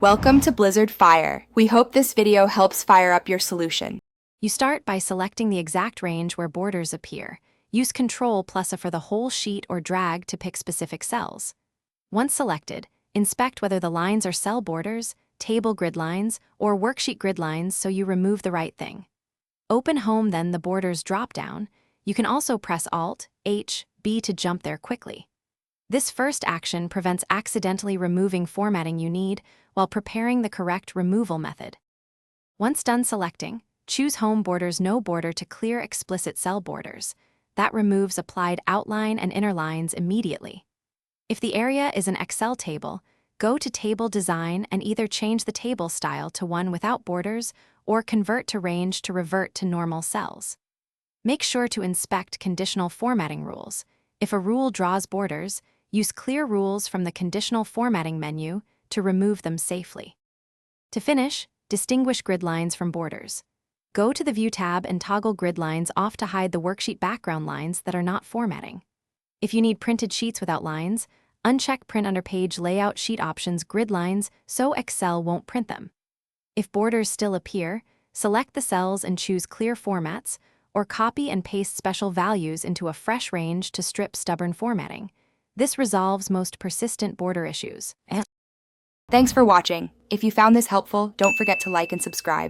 Welcome to Blizzard Fire. We hope this video helps fire up your solution. You start by selecting the exact range where borders appear. Use Ctrl+A for the whole sheet or drag to pick specific cells. Once selected, inspect whether the lines are cell borders, table grid lines, or worksheet grid lines so you remove the right thing. Open Home, then the Borders drop-down. You can also press Alt+H+B to jump there quickly. This first action prevents accidentally removing formatting you need while preparing the correct removal method. Once done selecting, choose Home Borders No Border to clear explicit cell borders. That removes applied outline and inner lines immediately. If the area is an Excel table, go to Table Design and either change the table style to one without borders or convert to range to revert to normal cells. Make sure to inspect conditional formatting rules. If a rule draws borders, use Clear Rules from the Conditional Formatting menu to remove them safely. To finish, distinguish grid lines from borders. Go to the View tab and toggle grid lines off to hide the worksheet background lines that are not formatting. If you need printed sheets without lines, uncheck Print under Page Layout Sheet Options Grid Lines so Excel won't print them. If borders still appear, select the cells and choose Clear Formats, or copy and paste special values into a fresh range to strip stubborn formatting. This resolves most persistent border issues. Thanks for watching. If you found this helpful, don't forget to like and subscribe.